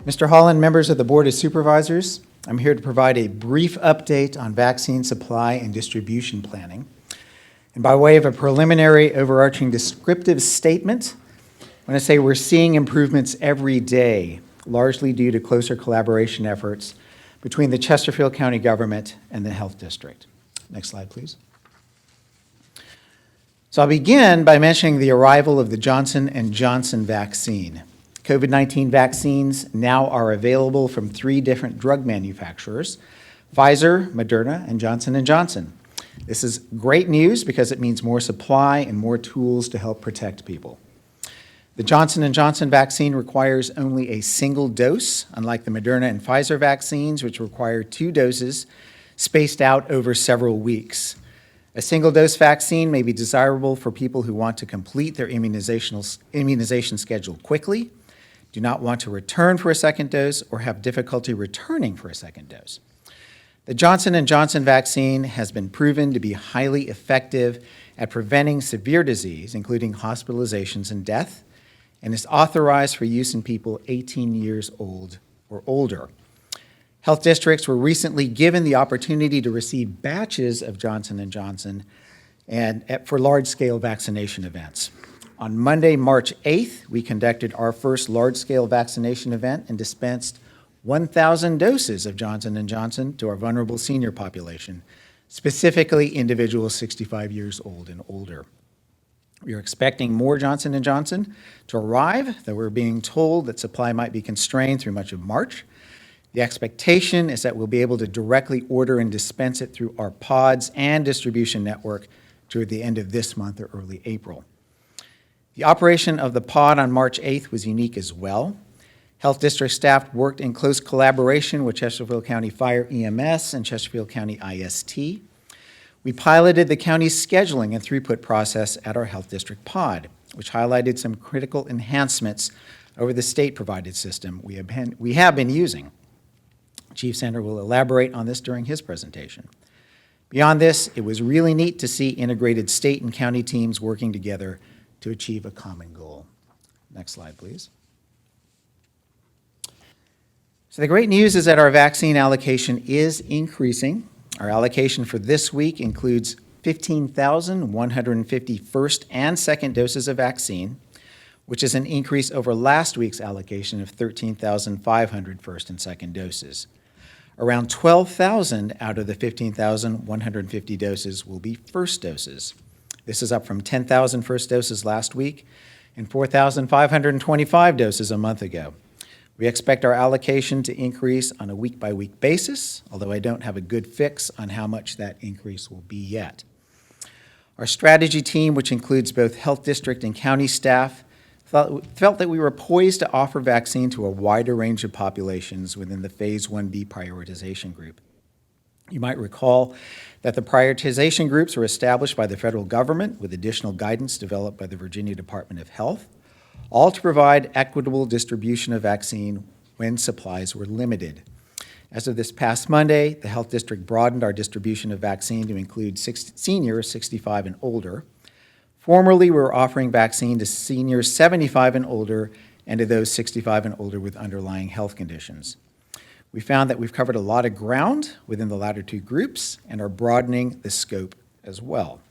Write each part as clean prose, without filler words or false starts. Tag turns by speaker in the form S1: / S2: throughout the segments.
S1: Mr. Holland, members of the Board of Supervisors, I'm here to provide a brief update on vaccine supply and distribution planning. And by way of a preliminary overarching descriptive statement, I want to say we're seeing improvements every day, largely due to closer collaboration efforts between the Chesterfield County government and the health district. Next slide, please. So I'll begin by mentioning the arrival of the Johnson & Johnson vaccine. COVID-19 vaccines now are available from 3 different drug manufacturers, Pfizer, Moderna, and Johnson & Johnson. This is great news because it means more supply and more tools to help protect people. The Johnson & Johnson vaccine requires only a single dose, unlike the Moderna and Pfizer vaccines, which require 2 doses spaced out over several weeks. A single-dose vaccine may be desirable for people who want to complete their immunization schedule quickly, do not want to return for a second dose, or have difficulty returning for a second dose. The Johnson & Johnson vaccine has been proven to be highly effective at preventing severe disease, including hospitalizations and death, and is authorized for use in people 18 years old or older. Health districts were recently given the opportunity to receive batches of Johnson & Johnson for large-scale vaccination events. On Monday, March 8th, we conducted our first large-scale vaccination event and dispensed 1,000 doses of Johnson & Johnson to our vulnerable senior population, specifically individuals 65 years old and older. We are expecting more Johnson & Johnson to arrive, though we're being told that supply might be constrained through much of March. The expectation is that we'll be able to directly order and dispense it through our pods and distribution network toward the end of this month or early April. The operation of the pod on March 8th was unique as well. Health district staff worked in close collaboration with Chesterfield County Fire EMS and Chesterfield County IST. We piloted the county's scheduling and throughput process at our health district pod, which highlighted some critical enhancements over the state-provided system we have been using. Chief Senator will elaborate on this during his presentation. Beyond this, it was really neat to see integrated state and county teams working together to achieve a common goal. Next slide, please. So the great news is that our vaccine allocation is increasing. Our allocation for this week includes 15,150 first and second doses of vaccine, which is an increase over last week's allocation of 13,500 first and second doses. Around 12,000 out of the 15,150 doses will be first doses. This is up from 10,000 first doses last week and 4,525 doses a month ago. We expect our allocation to increase on a week-by-week basis, although I don't have a good fix on how much that increase will be yet. Our strategy team, which includes both health district and county staff, felt that we were poised to offer vaccine to a wider range of populations within the Phase 1B prioritization group. You might recall that the prioritization groups were established by the federal government with additional guidance developed by the Virginia Department of Health, all to provide equitable distribution of vaccine when supplies were limited. As of this past Monday, the health district broadened our distribution of vaccine to include seniors 65 and older. Formerly, we were offering vaccine to seniors 75 and older and to those 65 and older with underlying health conditions. We found that we've covered a lot of ground within the latter 2 groups and are broadening the scope as well.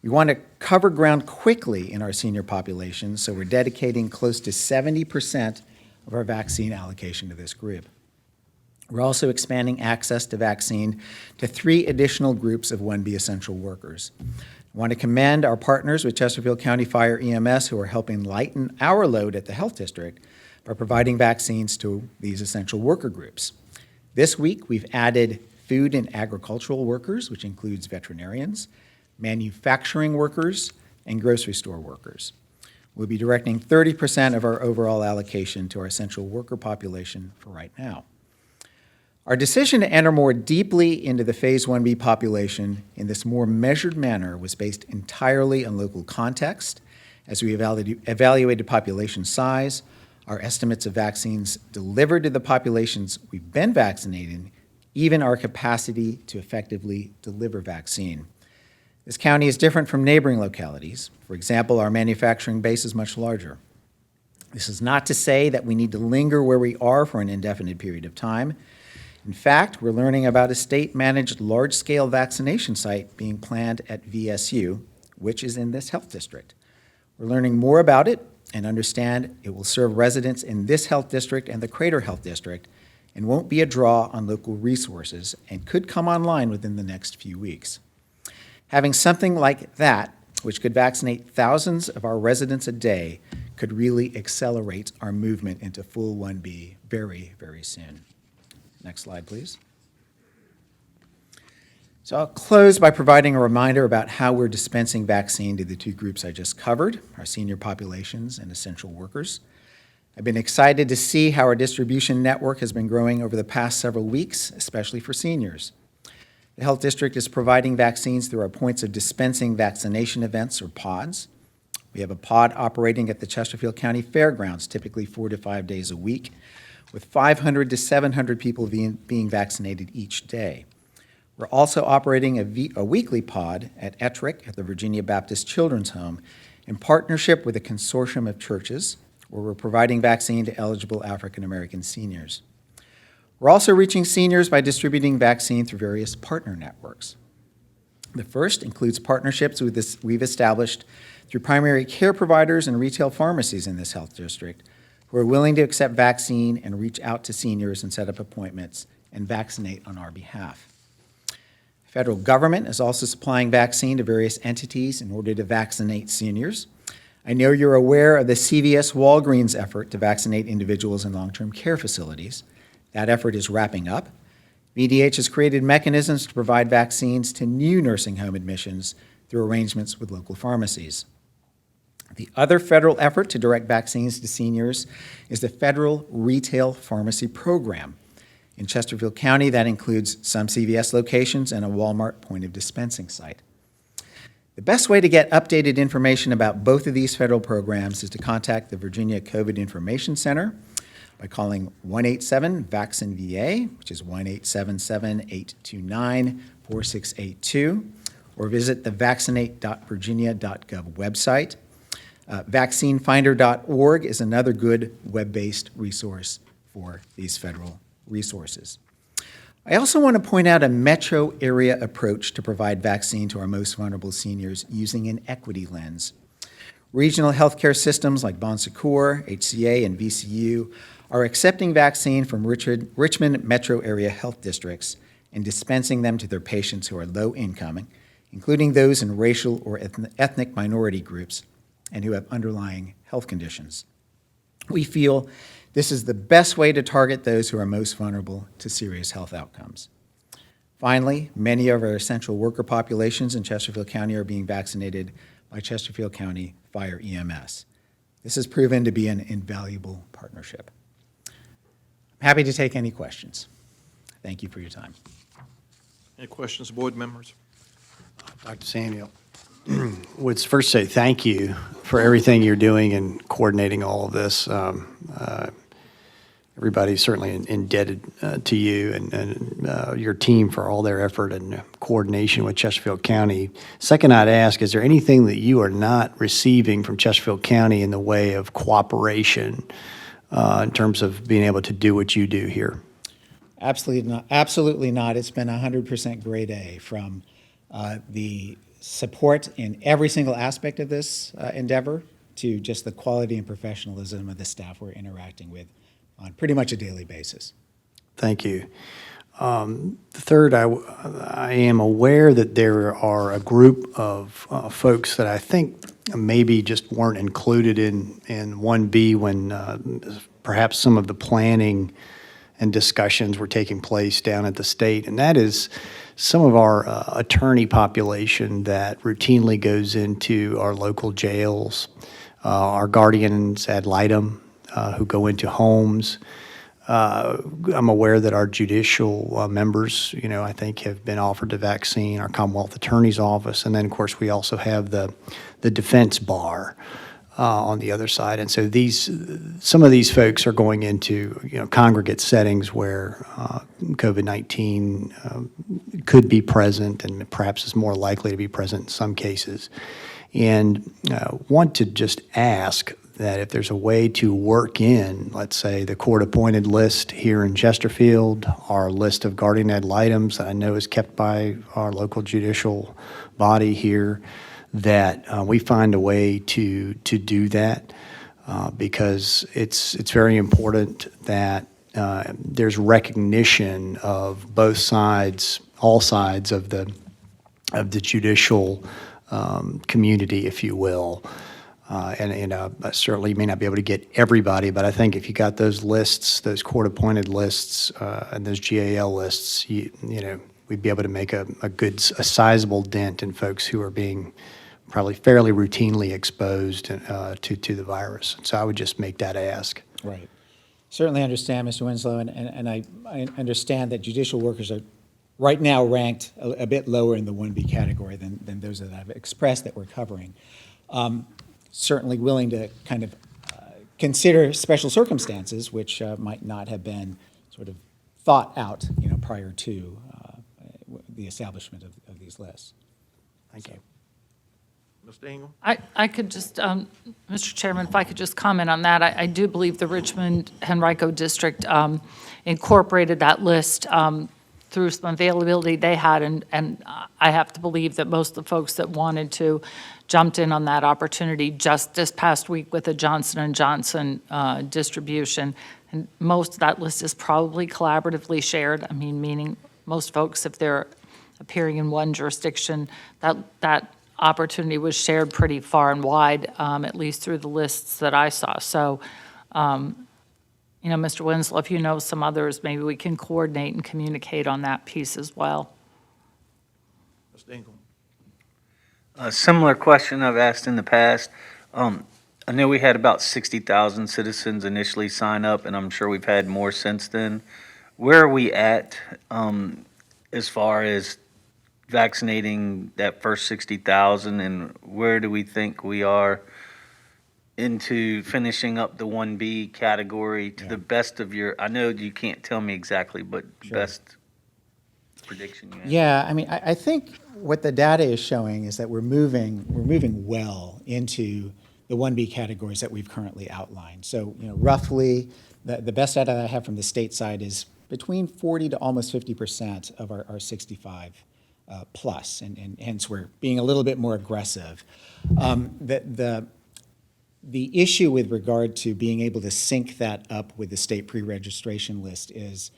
S1: We want to cover ground quickly in our senior population, so we're dedicating close to 70% of our vaccine allocation to this group. We're also expanding access to vaccine to 3 additional groups of 1B essential workers. I want to commend our partners with Chesterfield County Fire EMS who are helping lighten our load at the health district by providing vaccines to these essential worker groups. This week, we've added food and agricultural workers, which includes veterinarians, manufacturing workers, and grocery store workers. We'll be directing 30% of our overall allocation to our essential worker population for right now. Our decision to enter more deeply into the Phase 1B population in this more measured manner was based entirely on local context as we evaluated population size, our estimates of vaccines delivered to the populations we've been vaccinating, even our capacity to effectively deliver vaccine. This county is different from neighboring localities. For example, our manufacturing base is much larger. This is not to say that we need to linger where we are for an indefinite period of time. In fact, we're learning about a state-managed large-scale vaccination site being planned at VSU, which is in this health district. We're learning more about it and understand it will serve residents in this health district and the Crater Health District and won't be a draw on local resources and could come online within the next few weeks. Having something like that, which could vaccinate thousands of our residents a day, could really accelerate our movement into full 1B very, very soon. Next slide, please. So I'll close by providing a reminder about how we're dispensing vaccine to the two groups I just covered, our senior populations and essential workers. I've been excited to see how our distribution network has been growing over the past several weeks, especially for seniors. The Health District is providing vaccines through our points of dispensing vaccination events, or pods. We have a pod operating at the Chesterfield County Fairgrounds, typically 4 to 5 days a week, with 500 to 700 people being vaccinated each day. We're also operating a weekly pod at Ettrick at the Virginia Baptist Children's Home in partnership with a consortium of churches, where we're providing vaccine to eligible African American seniors. We're also reaching seniors by distributing vaccine through various partner networks. The first includes partnerships we've established through primary care providers and retail pharmacies in this health district who are willing to accept vaccine and reach out to seniors and set up appointments and vaccinate on our behalf. The federal government is also supplying vaccine to various entities in order to vaccinate seniors. I know you're aware of the CVS Walgreens effort to vaccinate individuals in long-term care facilities. That effort is wrapping up. VDH has created mechanisms to provide vaccines to new nursing home admissions through arrangements with local pharmacies. The other federal effort to direct vaccines to seniors is the Federal Retail Pharmacy Program. In Chesterfield County, that includes some CVS locations and a Walmart point of dispensing site. The best way to get updated information about both of these federal programs is to contact the Virginia COVID Information Center by calling 1-877-VACCINE-VA, which is 1-877-829-4682, or visit the vaccinate.virginia.gov website. Vaccinefinder.org is another good web-based resource for these federal resources. I also want to point out a metro area approach to provide vaccine to our most vulnerable seniors using an equity lens. Regional healthcare systems like Bon Secours, HCA, and VCU are accepting vaccine from Richmond metro area health districts and dispensing them to their patients who are low income, including those in racial or ethnic minority groups and who have underlying health conditions. We feel this is the best way to target those who are most vulnerable to serious health outcomes. Finally, many of our essential worker populations in Chesterfield County are being vaccinated by Chesterfield County Fire EMS. This has proven to be an invaluable partnership. I'm happy to take any questions. Thank you for your time.
S2: Any questions, board members?
S3: Dr. Samuel, would first say thank you for everything you're doing and coordinating all of this. Everybody's certainly indebted to you and your team for all their effort and coordination with Chesterfield County. Second, I'd ask, is there anything that you are not receiving from Chesterfield County in the way of cooperation in terms of being able to do what you do here?
S1: Absolutely not. Absolutely not. It's been 100% grade A from the support in every single aspect of this endeavor to just the quality and professionalism of the staff we're interacting with on pretty much a daily basis.
S3: Thank you. Third, I am aware that there are a group of folks that I think maybe just weren't included in 1B when perhaps some of the planning and discussions were taking place down at the state, and that is some of our attorney population that routinely goes into our local jails, our guardians ad litem who go into homes. I'm aware that our judicial members, I think have been offered the vaccine, our Commonwealth Attorney's Office, and then, of course, we also have the defense bar on the other side. And so some of these folks are going into, congregate settings where COVID-19 could be present and perhaps is more likely to be present in some cases. And want to just ask that if there's a way to work in, let's say, the court-appointed list here in Chesterfield, our list of guardian ad litem that I know is kept by our local judicial body here, that we find a way to do that, because it's very important that there's recognition of both sides, all sides of the judicial community, if you will. And I certainly may not be able to get everybody, but I think if you got those lists, those court-appointed lists, and those GAL lists, you know, we'd be able to make a sizable dent in folks who are being probably fairly routinely exposed to the virus. So I would just make that ask.
S1: Right. Certainly understand, Mr. Winslow, and I understand that judicial workers are right now ranked a bit lower in the 1B category than those that I've expressed that we're covering. Certainly willing to kind of consider special circumstances, which might not have been sort of thought out, you know, prior to the establishment of these lists.
S3: Thank you.
S2: Mr. Ingram?
S4: I could just, Mr. Chairman, if I could just comment on that. I do believe the Richmond-Henrico District incorporated that list through some availability they had, and I have to believe that most of the folks that wanted to jumped in on that opportunity just this past week with the Johnson & Johnson distribution. And most of that list is probably collaboratively shared. I mean, meaning most folks, if they're appearing in one jurisdiction, that opportunity was shared pretty far and wide, at least through the lists that I saw. So, you know, Mr. Winslow, if you know some others, maybe we can coordinate and communicate on that piece as well.
S2: Mr. Ingram?
S5: A similar question I've asked in the past. I know we had about 60,000 citizens initially sign up, and I'm sure we've had more since then. Where are we at as far as vaccinating that first 60,000, and where do we think we are into finishing up the 1B category to the best of your, I know you can't tell me exactly, but best prediction you have?
S1: Yeah, I mean, I think what the data is showing is that we're moving well into the 1B categories that we've currently outlined. So, you know, roughly, the best data I have from the state side is between 40 to almost 50% of our 65 plus, and hence we're being a little bit more aggressive. The issue with regard to being able to sync that up with the state pre-registration list is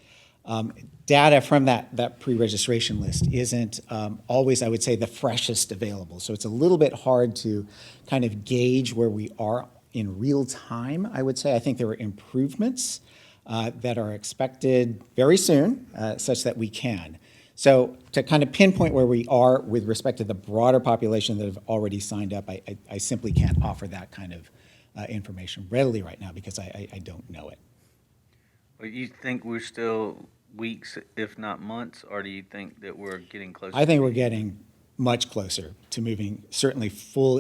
S1: data from that pre-registration list isn't always, I would say, the freshest available. So it's a little bit hard to kind of gauge where we are in real time, I would say. I think there are improvements that are expected very soon, such that we can. So to kind of pinpoint where we are with respect to the broader population that have already signed up, I simply can't offer that kind of information readily right now because I don't know it.
S5: Well, you think we're still weeks, if not months, or do you think that we're getting closer?
S1: I think we're getting much closer to moving certainly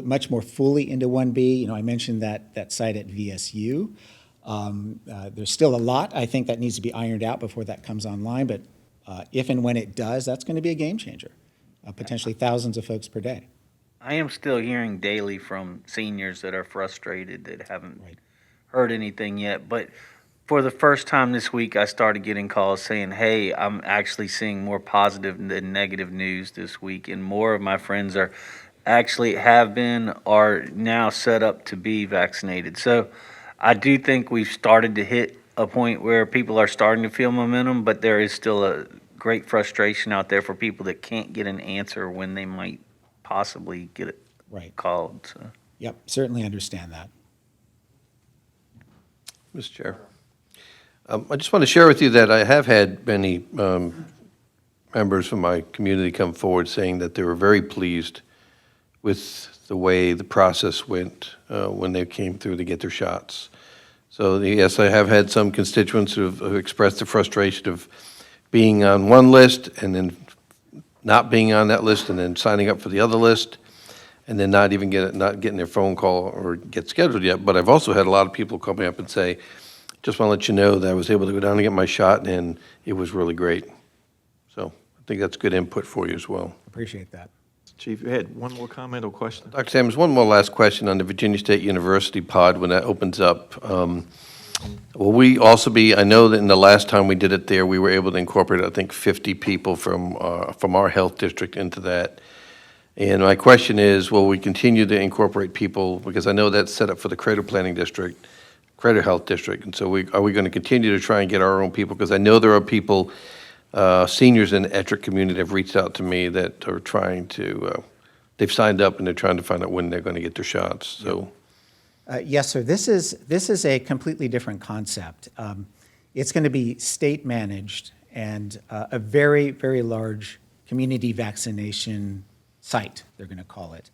S1: much more fully into 1B. You know, I mentioned that site at VSU. There's still a lot, I think, that needs to be ironed out before that comes online, but if and when it does, that's going to be a game changer, potentially thousands of folks per day.
S5: I am still hearing daily from seniors that are frustrated that haven't heard anything yet. But for the first time this week, I started getting calls saying, hey, I'm actually seeing more positive than negative news this week. And more of my friends are now set up to be vaccinated. So I do think we've started to hit a point where people are starting to feel momentum, but there is still a great frustration out there for people that can't get an answer when they might possibly get it called. So.
S1: Yep, certainly understand that.
S6: Mr. Chair, I just want to share with you that I have had many members from my community come forward saying that they were very pleased with the way the process went when they came through to get their shots. So yes, I have had some constituents who have expressed the frustration of being on one list and then not being on that list and then signing up for the other list and then not getting their phone call or get scheduled yet. But I've also had a lot of people call me up and say, just want to let you know that I was able to go down and get my shot and it was really great. So I think that's good input for you as well.
S1: Appreciate that.
S2: Chief, you had one more comment or question?
S6: Dr. Sammons, one more last question on the Virginia State University pod when that opens up. Will we also be, I know that in the last time we did it there, we were able to incorporate, I think, 50 people from our health district into that. And my question is, will we continue to incorporate people, because I know that's set up for the Crater Planning District, Crater Health District, and so are we going to continue to try and get our own people? Because I know there are people, seniors in the Ettrick community that have reached out to me that are trying to, they've signed up and they're trying to find out when they're going to get their shots, so.
S1: Yes, sir. This is a completely different concept. It's going to be state-managed and a very, very large community vaccination site, they're going to call it.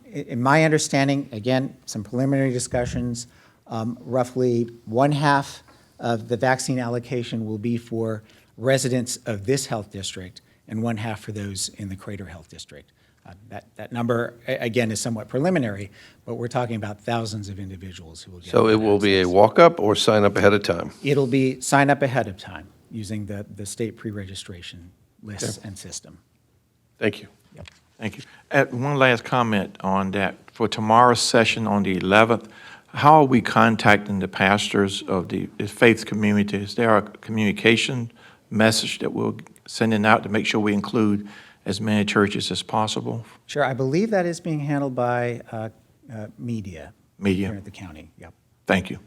S1: In my understanding, again, some preliminary discussions, roughly one-half of the vaccine allocation will be for residents of this health district and one-half for those in the Crater Health District. That number, again, is somewhat preliminary, but we're talking about thousands of individuals who will get
S6: So it will be a walk-up or sign up ahead of time?
S1: It'll be sign up ahead of time using the state pre-registration lists and system.
S6: Thank you.
S2: Thank you. One last comment on that. For tomorrow's session on the 11th, how are we contacting the pastors of the faith community? Is there a communication message that we're sending out to make sure we include as many churches as possible?
S1: Sure, I believe that is being handled by media here
S2: Media.
S1: at the county. Yep.
S2: Thank you.